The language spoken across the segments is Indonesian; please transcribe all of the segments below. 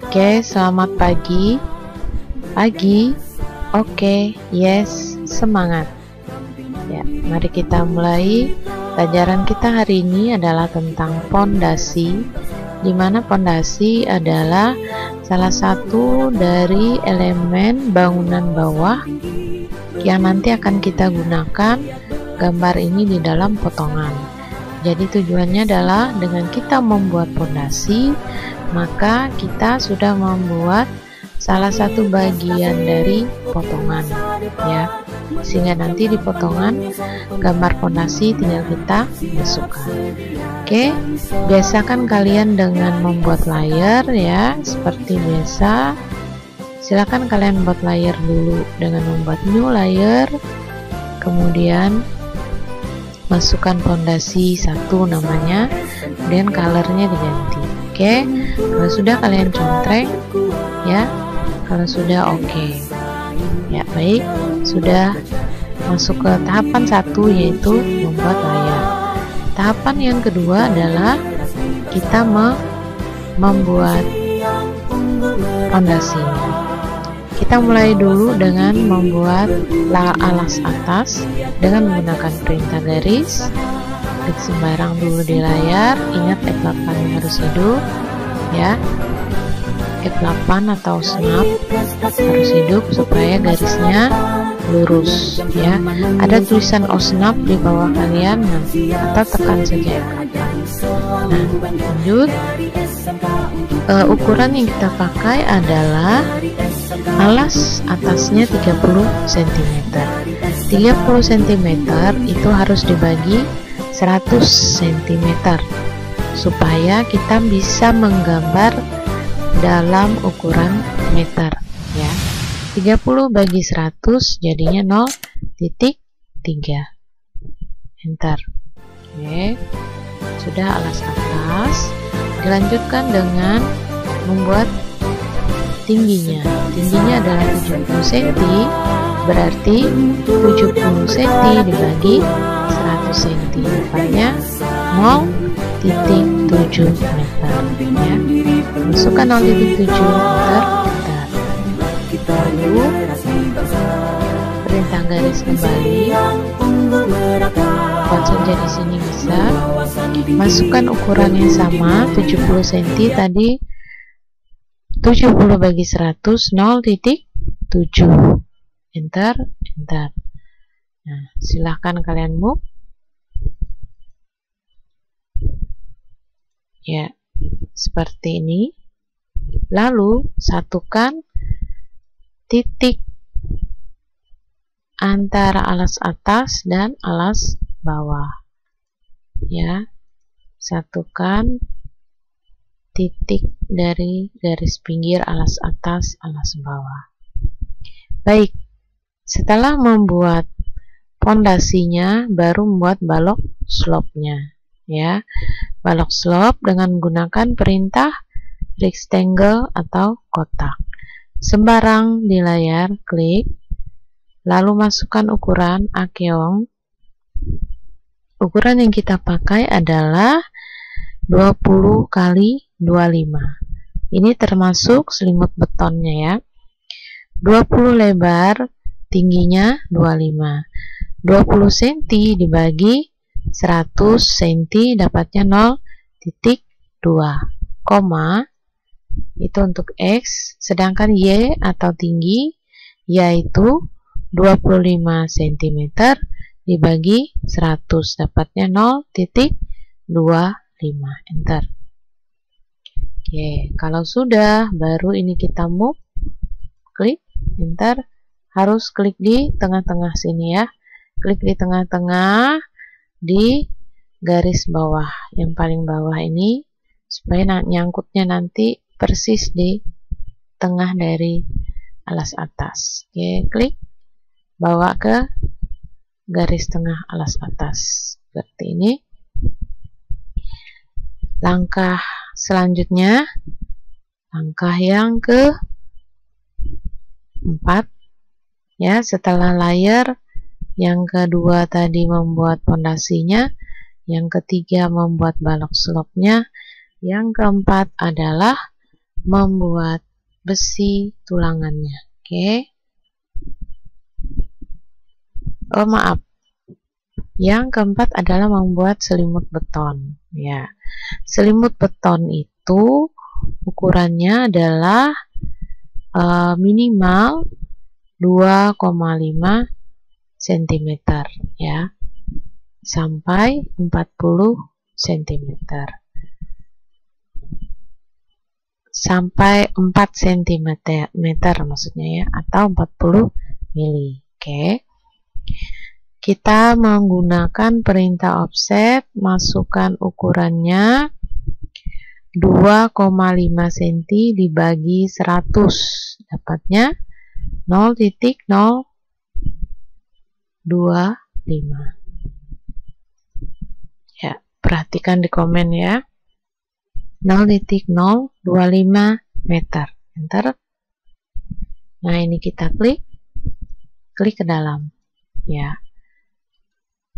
Oke, selamat pagi. Pagi. Oke, yes, semangat. Ya, mari kita mulai. Pelajaran kita hari ini adalah tentang pondasi, di mana pondasi adalah salah satu dari elemen bangunan bawah yang nanti akan kita gunakan gambar ini di dalam potongan. Jadi tujuannya adalah dengan kita membuat pondasi, maka kita sudah membuat salah satu bagian dari potongan, ya, sehingga nanti di potongan gambar pondasi tinggal kita masukkan. Oke, biasakan kalian dengan membuat layer, ya, seperti biasa. Silakan kalian buat layer dulu dengan membuat new layer, kemudian masukkan pondasi satu namanya, kemudian colornya diganti. Oke, kalau sudah kalian contreng, ya, kalau sudah oke. Ya, baik, sudah masuk ke tahapan satu, yaitu membuat layer. Tahapan yang kedua adalah kita membuat pondasinya. Kita mulai dulu dengan membuat alas atas dengan menggunakan perintah garis. Klik sembarang dulu di layar. Ingat F8 harus hidup, ya. F8 atau snap harus hidup supaya garisnya lurus, ya. Ada tulisan snap di bawah kalian nanti, atau tekan saja F8. Nah, lanjut. Ukuran yang kita pakai adalah alas atasnya 30 cm. 30 cm itu harus dibagi 100 cm supaya kita bisa menggambar dalam ukuran meter, ya. 30 bagi 100 jadinya 0,3. Enter. Oke, sudah alas atas. Dilanjutkan dengan membuat tingginya. Tingginya adalah 70 cm, berarti 70 cm dibagi 100 cm, dapatnya 0,7 meter, ya. Masukkan 0,7 meter. Lalu perintah garis kembali, buat saja di sini bisa. Masukkan ukuran yang sama, 70 cm tadi, 70 bagi 100, 0,7. Enter, enter. Nah, silahkan kalian move, ya, seperti ini. Lalu satukan titik antara alas atas dan alas bawah, ya. Satukan titik dari garis pinggir alas atas, alas bawah. Baik, setelah membuat pondasinya, baru membuat balok slope-nya, ya. Balok slope dengan menggunakan perintah rectangle atau kotak. Sembarang di layar, klik, lalu masukkan ukuran akeong. Ukuran yang kita pakai adalah 20 kali 25. Ini termasuk selimut betonnya, ya. 20 lebar, tingginya 25. 20 cm dibagi 100 cm dapatnya 0,2, koma, itu untuk X, sedangkan Y atau tinggi yaitu 25 cm dibagi 100 dapatnya 0,25. Enter. Oke, kalau sudah, baru ini kita move, klik, enter. Harus klik di tengah-tengah sini, ya. Klik di tengah-tengah di garis bawah, yang paling bawah ini, supaya nyangkutnya nanti persis di tengah dari alas atas. Oke, klik, bawa ke garis tengah alas atas seperti ini. Langkah selanjutnya, langkah yang ke-4, ya. Setelah layer yang kedua tadi membuat pondasinya, yang ketiga membuat balok slope-nya, yang keempat adalah membuat besi tulangannya. Oke. Oh, maaf. Yang keempat adalah membuat selimut beton. Ya. Selimut beton itu ukurannya adalah minimal 2,5 cm ya, sampai 40 cm. Sampai 4 cm maksudnya ya, atau 40 mili. Oke. Kita menggunakan perintah offset, masukkan ukurannya 2,5 cm dibagi 100, dapatnya 0,025. Ya, perhatikan di komen ya. 0,025 meter. Enter. Nah, ini kita klik ke dalam ya.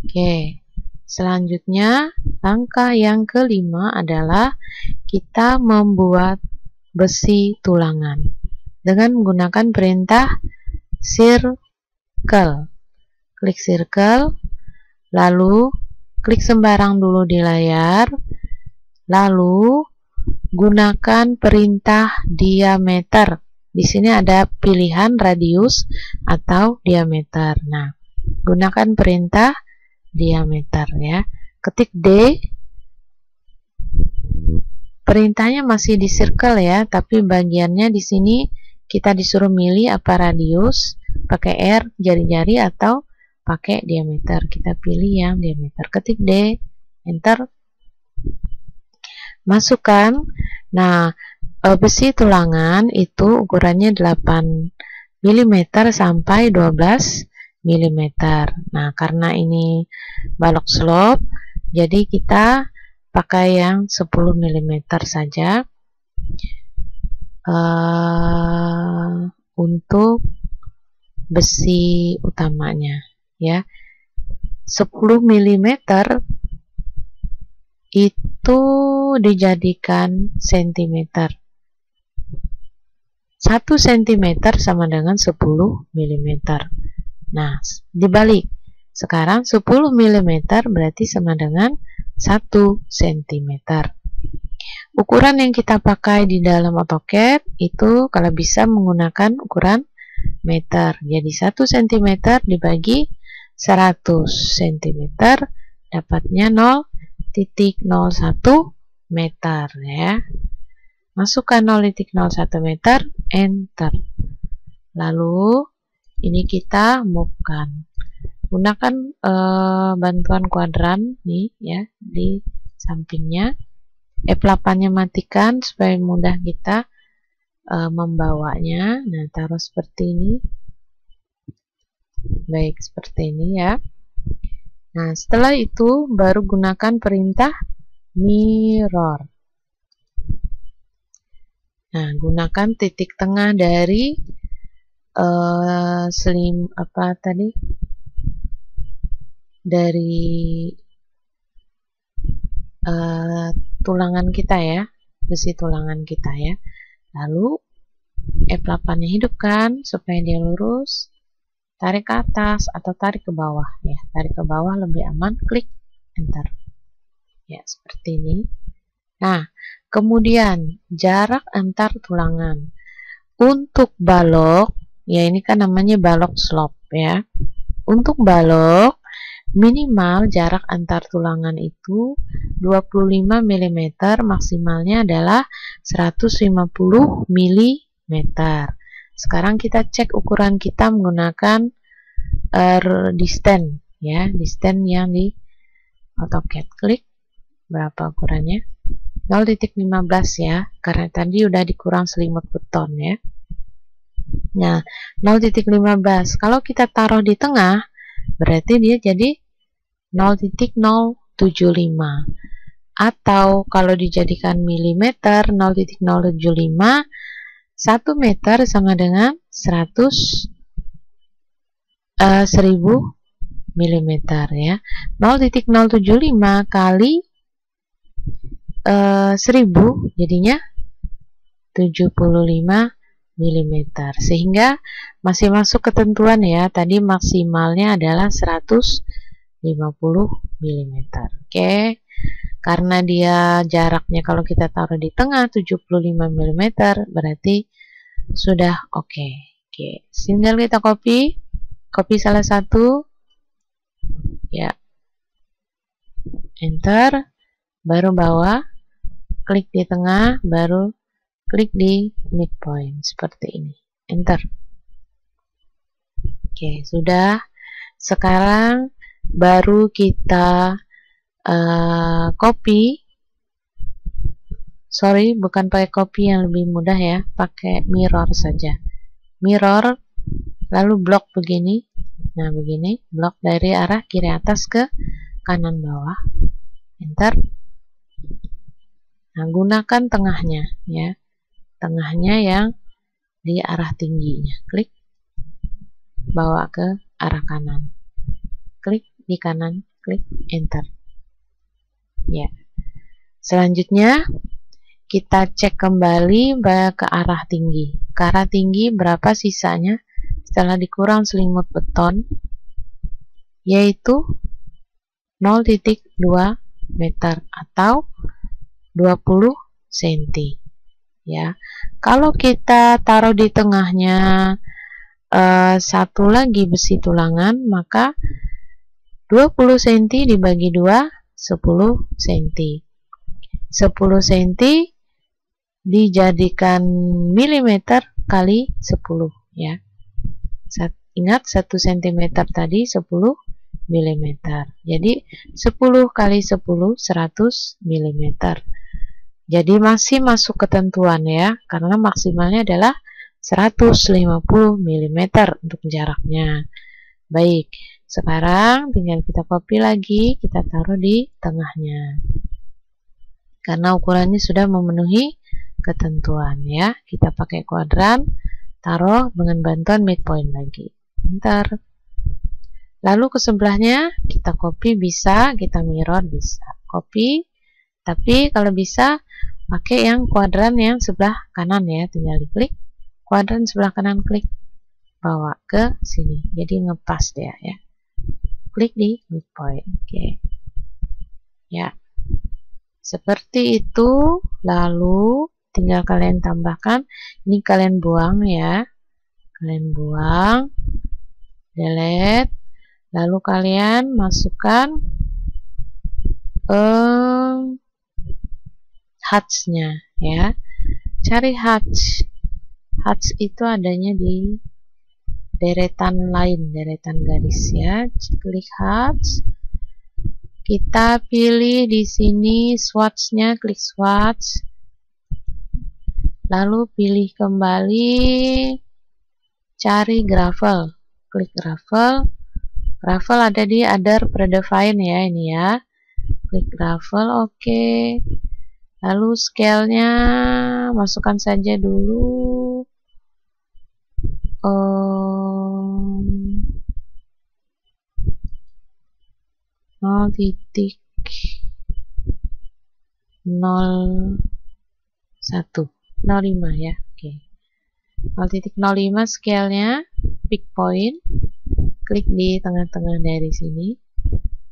Oke, selanjutnya langkah yang kelima adalah kita membuat besi tulangan dengan menggunakan perintah circle. Klik circle, lalu klik sembarang dulu di layar, lalu gunakan perintah diameter. Di sini ada pilihan radius atau diameter. Nah, gunakan perintah diameter ya. Ketik D. Perintahnya masih di circle ya, tapi bagiannya di sini kita disuruh milih apa radius, pakai R jari-jari atau pakai diameter. Kita pilih yang diameter. Ketik D, enter. Masukkan. Nah, besi tulangan itu ukurannya 8 mm sampai 12 mm. Nah, karena ini balok slope, jadi kita pakai yang 10 mm saja untuk besi utamanya ya. 10 mm itu dijadikan cm. 1 cm sama dengan 10 mm. Nah, dibalik. Sekarang 10 mm berarti sama dengan 1 cm. Ukuran yang kita pakai di dalam AutoCAD itu kalau bisa menggunakan ukuran meter. Jadi 1 cm dibagi 100 cm dapatnya 0,01 meter ya. Masukkan 0,01 meter, enter. Lalu ini kita move-kan. Gunakan bantuan kuadran nih ya di sampingnya. F8-nya matikan supaya mudah kita membawanya. Nah, taruh seperti ini. Baik, seperti ini ya. Nah, setelah itu baru gunakan perintah mirror. Nah, gunakan titik tengah dari dari tulangan kita ya, besi tulangan kita ya. Lalu F8-nya hidupkan supaya dia lurus. Tarik ke atas atau tarik ke bawah ya. Tarik ke bawah lebih aman, klik enter. Ya, seperti ini. Nah, kemudian jarak antar tulangan. Untuk balok, ya ini kan namanya balok slope ya. Untuk balok, minimal jarak antar tulangan itu 25 mm, maksimalnya adalah 150 mm. Sekarang kita cek ukuran kita menggunakan distance ya, distance yang di AutoCAD. Klik berapa ukurannya, 0,15 ya, karena tadi udah dikurang selimut beton ya. Nah, 0,15 kalau kita taruh di tengah berarti dia jadi 0,075, atau kalau dijadikan milimeter 0,075, 1 meter sama dengan 1000 mm ya. 0,075 kali 1000 jadinya 75 mm, sehingga masih masuk ketentuan ya. Tadi maksimalnya adalah 150 mm. Oke. Karena dia jaraknya kalau kita taruh di tengah 75 mm berarti sudah oke. Oke, tinggal kita copy salah satu ya, enter, baru bawah, klik di tengah, baru klik di midpoint seperti ini, enter. Oke, sudah. Sekarang baru kita copy, bukan pakai copy yang lebih mudah ya, pakai mirror saja. Mirror, lalu blok begini. Nah, begini, blok dari arah kiri atas ke kanan bawah. Enter. Nah, gunakan tengahnya ya. Tengahnya yang di arah tingginya. Klik, bawa ke arah kanan. Klik di kanan, klik enter. Ya. Selanjutnya kita cek kembali ke arah tinggi. Ke arah tinggi berapa sisanya setelah dikurang selimut beton, yaitu 0,2 meter atau 20 cm. Ya. Kalau kita taruh di tengahnya satu lagi besi tulangan, maka 20 cm dibagi 2, 10 cm. 10 cm dijadikan milimeter kali 10 ya. Ingat 1 cm tadi 10 mm. Jadi 10 kali 10 100 mm. Jadi masih masuk ketentuan ya, karena maksimalnya adalah 150 mm untuk jaraknya. Baik, sekarang tinggal kita copy lagi, kita taruh di tengahnya. Karena ukurannya sudah memenuhi ketentuan ya. Kita pakai kuadran, taruh dengan bantuan midpoint lagi. Enter. Lalu ke sebelahnya kita copy bisa, kita mirror bisa. Copy, tapi kalau bisa pakai yang kuadran yang sebelah kanan ya. Tinggal diklik, kuadran sebelah kanan klik, bawa ke sini. Jadi ngepas dia ya. Klik di midpoint. Oke. Ya. Seperti itu. Lalu tinggal kalian tambahkan, ini kalian buang ya. Kalian buang, delete. Lalu kalian masukkan hatch-nya ya. Cari hatch. Hatch itu adanya di deretan lain, deretan garis ya. Klik hatch. Kita pilih di sini swatch-nya, klik swatch. Lalu pilih kembali, cari gravel. Klik gravel. Gravel ada di other predefine ya, ini ya. Klik gravel, oke. Lalu scale-nya masukkan saja dulu 0,05 ya. Oke. 0,05 scale-nya, pick point. Klik di tengah-tengah dari sini.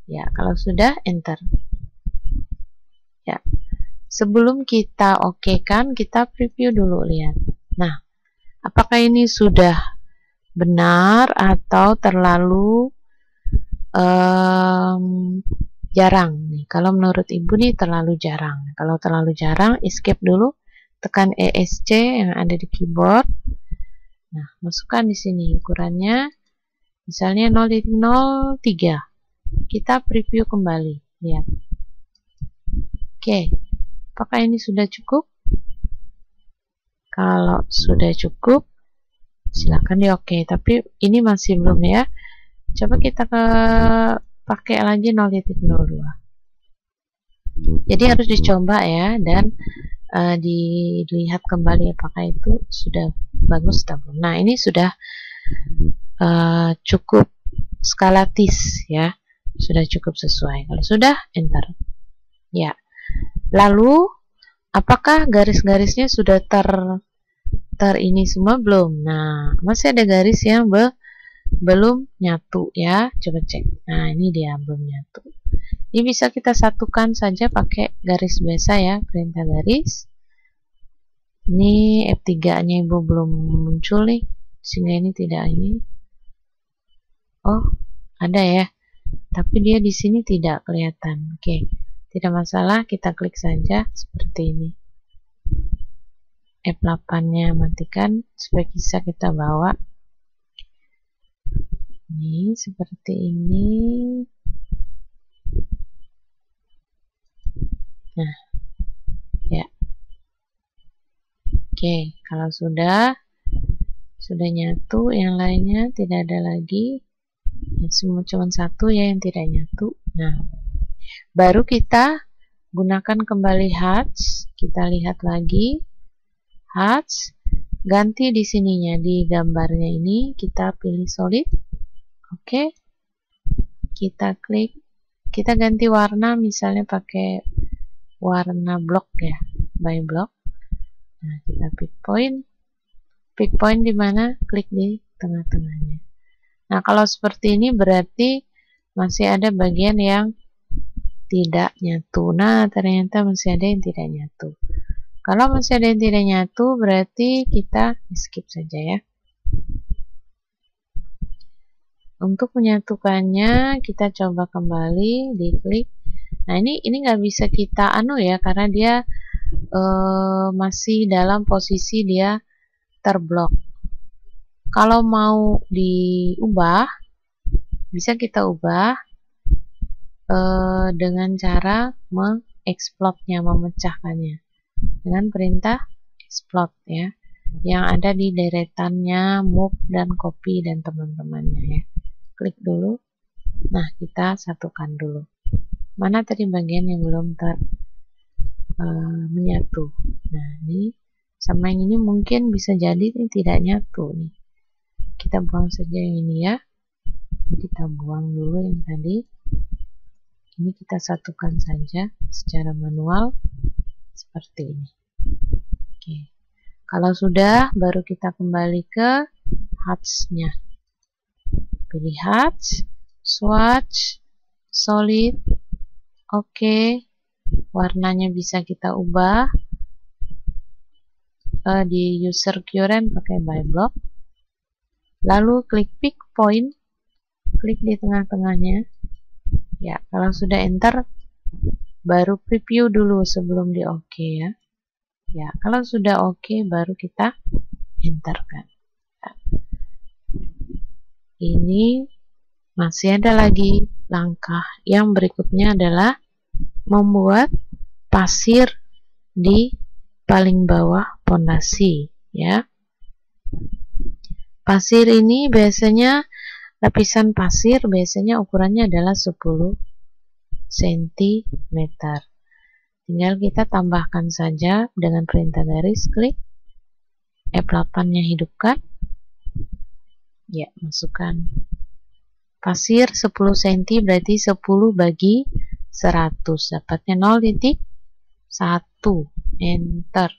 Ya, kalau sudah enter. Ya. Sebelum kita okekan, kita preview dulu, lihat. Nah, apakah ini sudah benar atau terlalu jarang nih? Kalau menurut ibu nih terlalu jarang. Kalau terlalu jarang, escape dulu, tekan ESC yang ada di keyboard. Nah, masukkan di sini ukurannya, misalnya 0,03. Kita preview kembali, lihat. Oke, apakah ini sudah cukup? Kalau sudah cukup, silakan di oke. Tapi ini masih belum ya. Coba kita pakai lagi 0,02. Jadi harus dicoba ya, dan dilihat kembali apakah itu sudah bagus atau belum. Nah, ini sudah cukup skalatis ya, sudah cukup sesuai. Kalau sudah, enter. Ya. Lalu Apakah garis-garisnya sudah ter ini semua belum? Nah, masih ada garis yang belum nyatu ya. Coba cek. Nah, ini dia belum nyatu. Ini bisa kita satukan saja pakai garis biasa ya, perintah garis. Ini F3-nya Ibu belum muncul nih, sehingga ini tidak ini. Oh, ada ya. Tapi dia di sini tidak kelihatan. Oke, tidak masalah, kita klik saja seperti ini. F8-nya matikan supaya bisa kita bawa. Ini seperti ini. Nah, ya. Oke, kalau sudah nyatu, yang lainnya tidak ada lagi. Ya, semua cuma satu ya yang tidak nyatu. Nah, baru kita gunakan kembali hatch. Kita lihat lagi hatch, ganti di sininya, di gambarnya ini kita pilih solid. Oke, kita klik, kita ganti warna, misalnya pakai warna blok ya, by block. Nah, kita pick point di mana? Klik di tengah-tengahnya. Nah, kalau seperti ini berarti masih ada bagian yang tidak nyatu. Nah, ternyata masih ada yang tidak nyatu. Kalau masih ada yang tidak nyatu, berarti kita skip saja ya. Untuk menyatukannya, kita coba kembali, diklik. Nah, ini nggak bisa kita ya, karena dia masih dalam posisi dia terblok. Kalau mau diubah, bisa kita ubah dengan cara mengeksplodnya, memecahkannya dengan perintah explode ya, yang ada di deretannya move dan copy dan teman-temannya ya. Klik dulu. Nah, kita satukan dulu. Mana tadi bagian yang belum menyatu. Nah, ini sama yang ini mungkin bisa jadi ini tidak nyatu nih. Kita buang saja yang ini ya. Kita buang dulu yang tadi. Ini kita satukan saja secara manual seperti ini. Oke. Kalau sudah, baru kita kembali ke hatch-nya. Pilih hatch, swatch, solid. Oke. Warnanya bisa kita ubah. Di user current pakai by block. Lalu klik pick point, klik di tengah-tengahnya. Ya, kalau sudah enter, baru preview dulu sebelum di OK ya. Ya, kalau sudah OK, baru kita enterkan. Ya. Ini masih ada lagi langkah yang berikutnya adalah membuat pasir di paling bawah pondasi ya. Pasir ini biasanya, lapisan pasir biasanya ukurannya adalah 10 cm. Tinggal kita tambahkan saja dengan perintah garis, klik F8-nya hidupkan. Ya, masukkan pasir 10 cm berarti 10 bagi 100, dapatnya 0,1. Enter.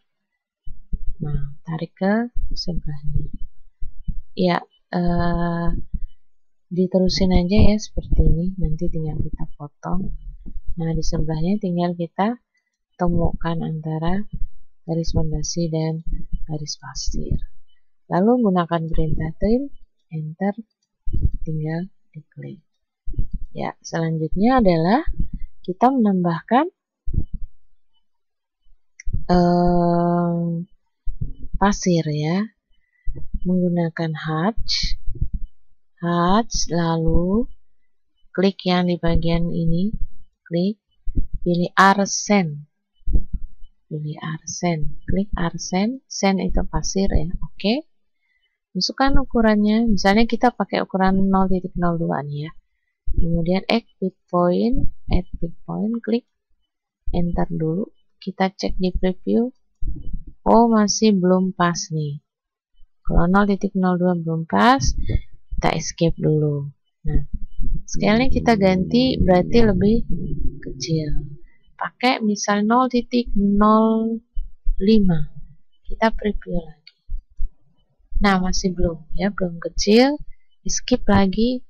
Nah, tarik ke sebelahnya. Ya, diterusin aja ya seperti ini, nanti tinggal kita potong. Nah, di sebelahnya tinggal kita temukan antara garis fondasi dan garis pasir. Lalu gunakan perintah trim, enter, tinggal diklik. Ya, selanjutnya adalah kita menambahkan pasir ya, menggunakan hatch, lalu klik yang di bagian ini, klik, pilih arsen, klik arsen, sen itu pasir ya. Oke. Masukkan ukurannya, misalnya kita pakai ukuran 0,02 nih ya. Kemudian add pick point, klik enter dulu. Kita cek di preview. Oh, masih belum pas nih. Kalau 0,02 belum pas, kita escape dulu. Nah, scale-nya kita ganti berarti lebih kecil. pakai misal 0.05. Kita preview lagi. Nah, masih belum ya, belum kecil. Skip lagi.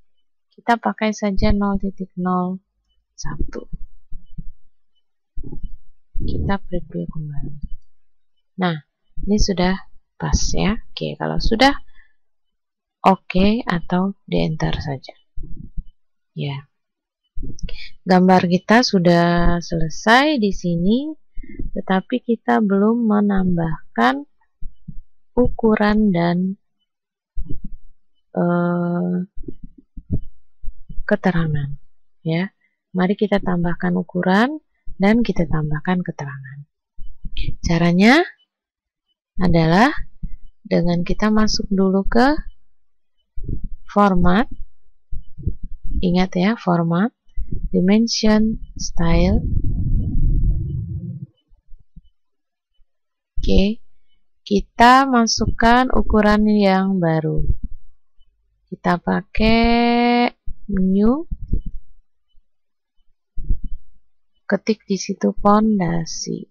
Kita pakai saja 0.01. Kita preview kembali. Nah, ini sudah pas ya. Oke, kalau sudah oke, atau di enter saja. Ya. Gambar kita sudah selesai di sini, tetapi kita belum menambahkan ukuran dan keterangan. Ya, mari kita tambahkan ukuran dan kita tambahkan keterangan. Caranya adalah dengan kita masuk dulu ke format. Ingat ya, format, dimension, style. Oke, kita masukkan ukuran yang baru. Kita pakai new, ketik di situ pondasi,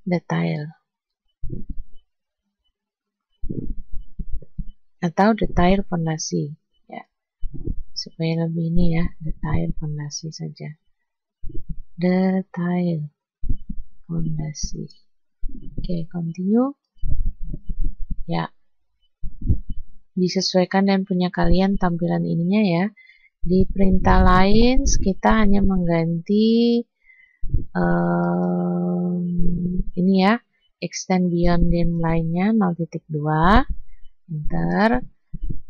detail, atau detail pondasi ya, supaya lebih ini ya, detail pondasi saja, detail pondasi. Oke, continue ya, disesuaikan dengan punya kalian tampilan ininya ya. Di perintah lines kita hanya mengganti ini ya, extend beyond dim line-nya 0.2, enter.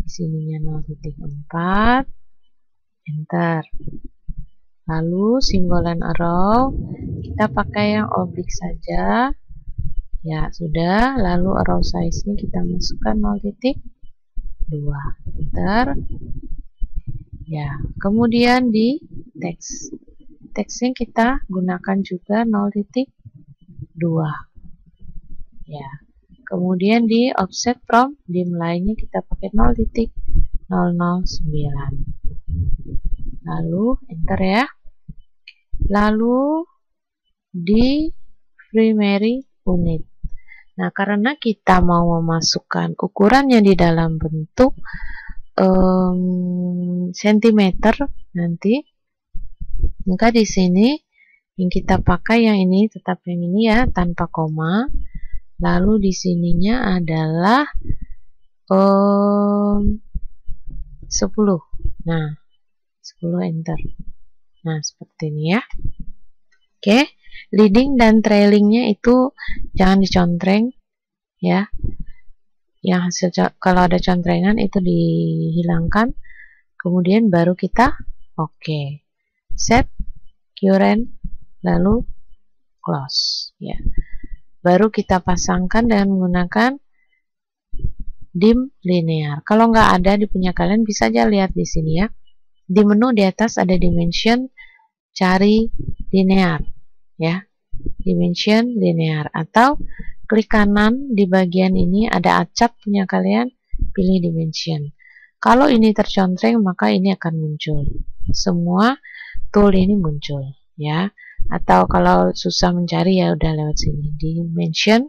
Di sininya 0.4, enter. Lalu simbol and arrow kita pakai yang oblik saja ya, sudah. Lalu arrow size-nya kita masukkan 0.2, enter ya. Kemudian di teksnya kita gunakan juga 0.2 ya. Kemudian di offset from dim line-nya kita pakai 0.009, lalu enter ya. Lalu di primary unit, nah karena kita mau memasukkan ukurannya di dalam bentuk sentimeter nanti, maka di sini yang kita pakai yang ini, tetap yang ini ya, tanpa koma. Lalu di sininya adalah 10. Nah, 10, enter. Nah, seperti ini ya. Oke, leading dan trailingnya itu jangan dicontreng ya. Yang kalau ada contrengan itu dihilangkan. Kemudian baru kita oke. Set, current, lalu close ya. Baru kita pasangkan dengan menggunakan dim linear. Kalau nggak ada di punya kalian, bisa aja lihat di sini ya. Di menu di atas ada dimension, cari linear ya, dimension linear, atau klik kanan di bagian ini ada acak punya kalian, pilih dimension. Kalau ini tercontreng maka ini akan muncul, semua tool ini muncul ya. Atau kalau susah mencari ya udah lewat sini, dimension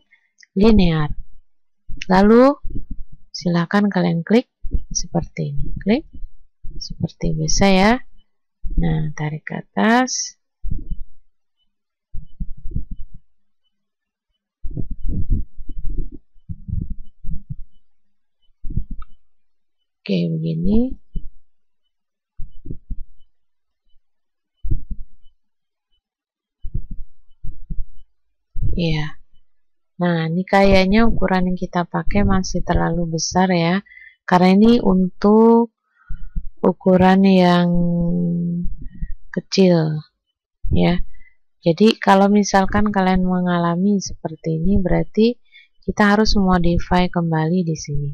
linear. Lalu silakan kalian klik seperti ini, klik seperti biasa ya. Nah, tarik ke atas. Oke, begini. Iya. Nah, ini kayaknya ukuran yang kita pakai masih terlalu besar ya. Karena ini untuk ukuran yang kecil ya. Jadi kalau misalkan kalian mengalami seperti ini, berarti kita harus modify kembali di sini.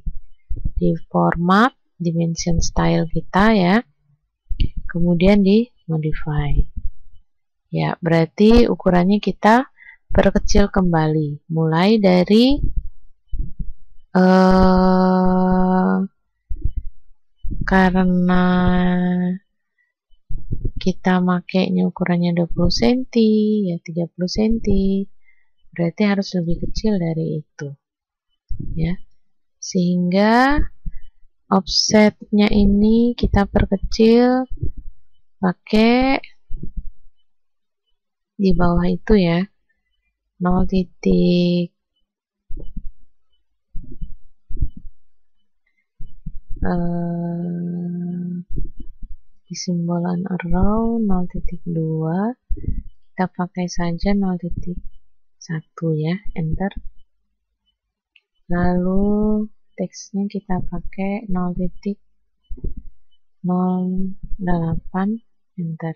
Di format, dimension style kita ya. Kemudian di modify. Ya, berarti ukurannya kita perkecil kembali, mulai dari karena kita makainya ukurannya 20 cm ya 30 cm, berarti harus lebih kecil dari itu ya, sehingga offsetnya ini kita perkecil pakai di bawah itu ya, 0 titik di simbolan arrow 0.2 kita pakai saja 0.1 ya, enter. Lalu teksnya kita pakai 0.08, enter.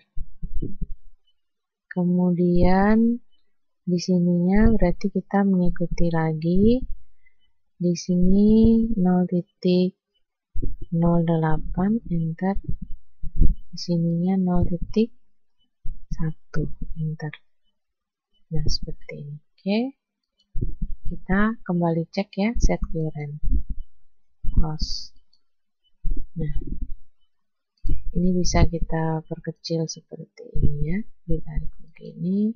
Kemudian di sininya berarti kita mengikuti lagi, di sini 0.08, enter. Di sininya 0.1, enter. Nah, seperti ini. Oke. Kita kembali cek ya, set current. Close. Nah, ini bisa kita perkecil seperti ini ya, ditarik begini.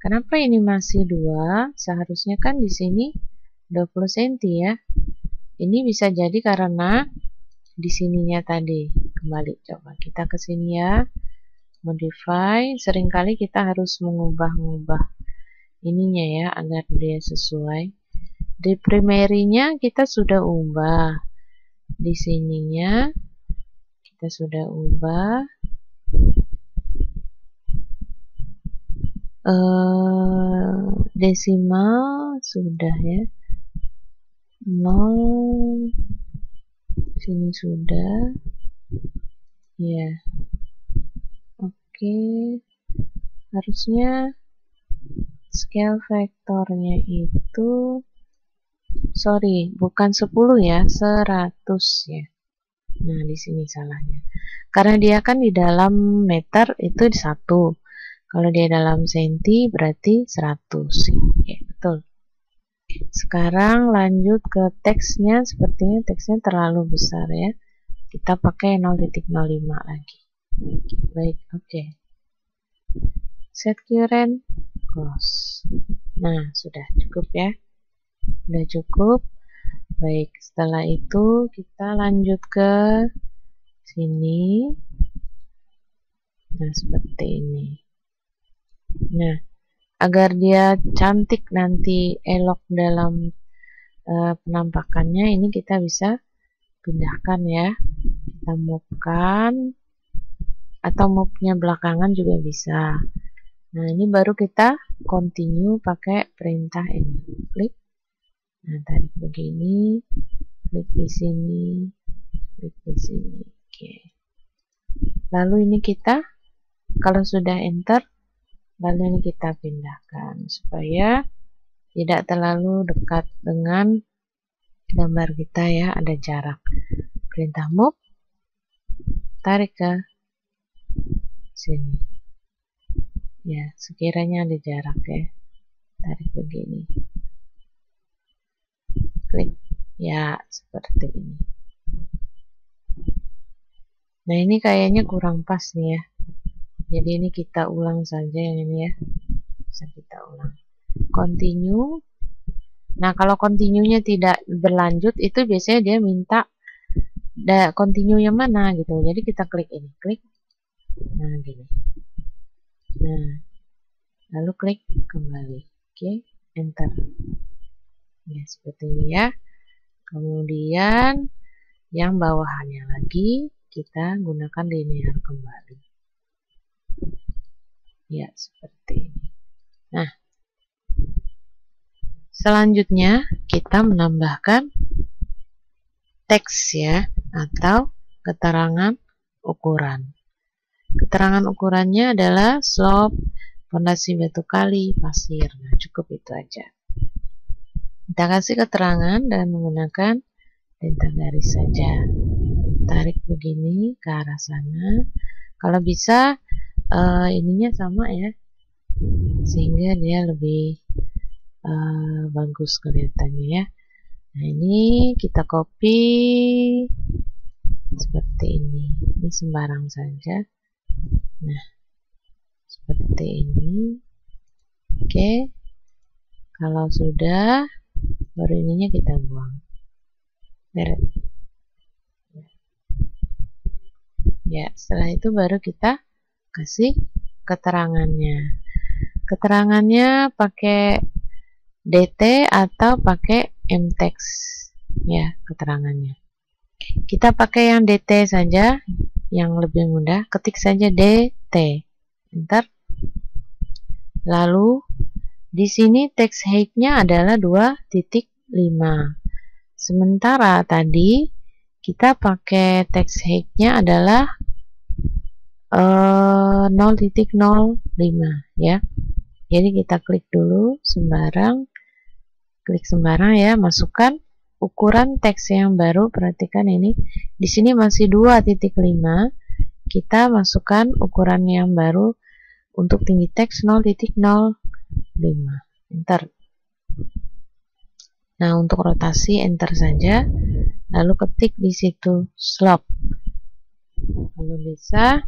Kenapa ini masih 2? Seharusnya kan di sini 20 cm ya. Ini bisa jadi karena di sininya tadi. Kembali coba kita ke sini ya. Modify, seringkali kita harus mengubah-ubah ininya ya agar dia sesuai. Di primary-nya kita sudah ubah. Di sininya kita sudah ubah. Desimal sudah ya. 0 sini sudah. Ya. Oke. Harusnya scale vektornya itu bukan 10 ya, 100 ya. Nah, di sini salahnya. Karena dia kan di dalam meter itu 1. Kalau dia dalam senti berarti 100 ya. Oke, betul. Sekarang lanjut ke teksnya, sepertinya teksnya terlalu besar ya. Kita pakai 0.05 lagi. Baik, oke. Set current, close. Nah, sudah cukup ya. Sudah cukup. Baik, setelah itu kita lanjut ke sini. Nah, seperti ini. Nah, agar dia cantik nanti elok dalam penampakannya, ini kita bisa pindahkan ya. Kita move-kan, atau move-nya belakangan juga bisa. Nah, ini baru kita continue pakai perintah ini. Klik. Nah, tarik begini, klik di sini, klik di sini. Oke. Lalu ini kita, kalau sudah enter, lalu ini kita pindahkan supaya tidak terlalu dekat dengan gambar kita ya, ada jarak. Perintah move, tarik ke sini. Ya, sekiranya ada jarak ya. Tarik begini. Klik. Ya, seperti ini. Nah, ini kayaknya kurang pas nih ya. Jadi ini kita ulang saja yang ini ya. Bisa kita ulang. Continue. Nah, kalau continue-nya tidak berlanjut, itu biasanya dia minta continue yang mana gitu. Jadi kita klik ini. Klik. Nah, gini. Nah, lalu klik kembali. Oke, enter. Ya, seperti ini ya. Kemudian yang bawahannya lagi kita gunakan linear kembali. Ya, seperti ini. Nah, selanjutnya kita menambahkan teks ya, atau keterangan ukuran. Keterangan ukurannya adalah slope, fondasi batu kali, pasir. Nah, cukup itu aja. Kita kasih keterangan dan menggunakan perintah garis saja. Tarik begini ke arah sana. Kalau bisa ininya sama ya, sehingga dia lebih bagus kelihatannya ya. Nah, ini kita copy, seperti ini sembarang saja. Nah, seperti ini. Oke, kalau sudah, baru ininya kita buang. Ya, setelah itu baru kita kasih keterangannya. Keterangannya pakai DT atau pakai mtext ya, keterangannya. Kita pakai yang DT saja, yang lebih mudah. Ketik saja DT, enter. Lalu di sini text height-nya adalah 2.5. Sementara tadi kita pakai text height-nya adalah 0.05 ya. Jadi kita klik dulu sembarang, klik sembarang ya, masukkan ukuran teks yang baru. Perhatikan ini, di sini masih 2.5. Kita masukkan ukuran yang baru untuk tinggi teks 0.05. Enter. Nah, untuk rotasi enter saja. Lalu ketik di situ slope. Lalu bisa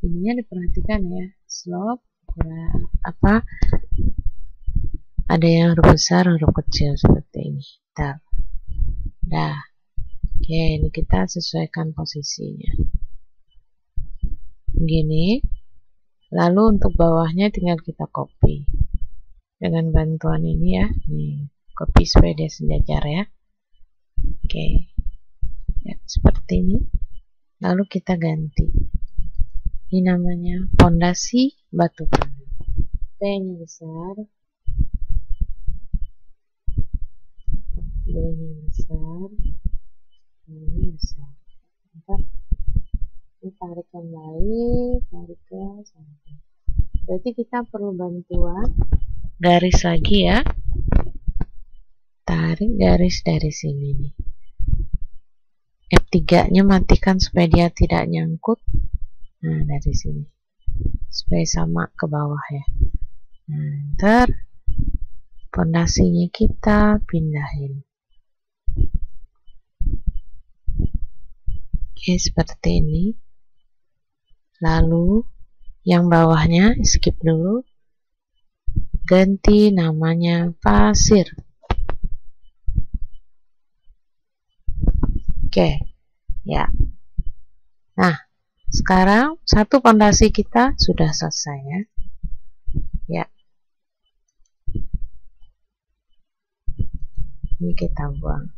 ininya diperhatikan ya, slope apa, ada yang huruf besar, huruf kecil seperti ini. Dah. Oke, ini kita sesuaikan posisinya begini. Lalu untuk bawahnya tinggal kita copy dengan bantuan ini ya, nih copy supaya dia sejajar ya. Oke ya, seperti ini. Lalu kita ganti, ini namanya fondasi batu pandan. P nya besar, B nya besar, ini besar. Ntar ini tarik kembali, tarik ke samping. Berarti kita perlu bantuan garis lagi ya. Tarik garis dari sini nih. F3 nya matikan supaya dia tidak nyangkut. Nah, dari sini supaya sama ke bawah ya. Nah, ntar fondasinya kita pindahin. Oke, seperti ini. Lalu yang bawahnya skip dulu, ganti namanya pasir. Oke ya. Nah, sekarang satu fondasi kita sudah selesai ya. Ya, ini kita buang.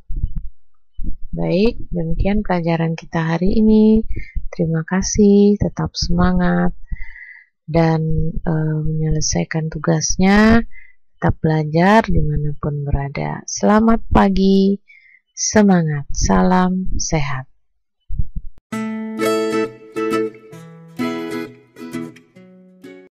Baik, demikian pelajaran kita hari ini. Terima kasih, tetap semangat dan menyelesaikan tugasnya. Tetap belajar dimanapun berada. Selamat pagi, semangat, salam sehat.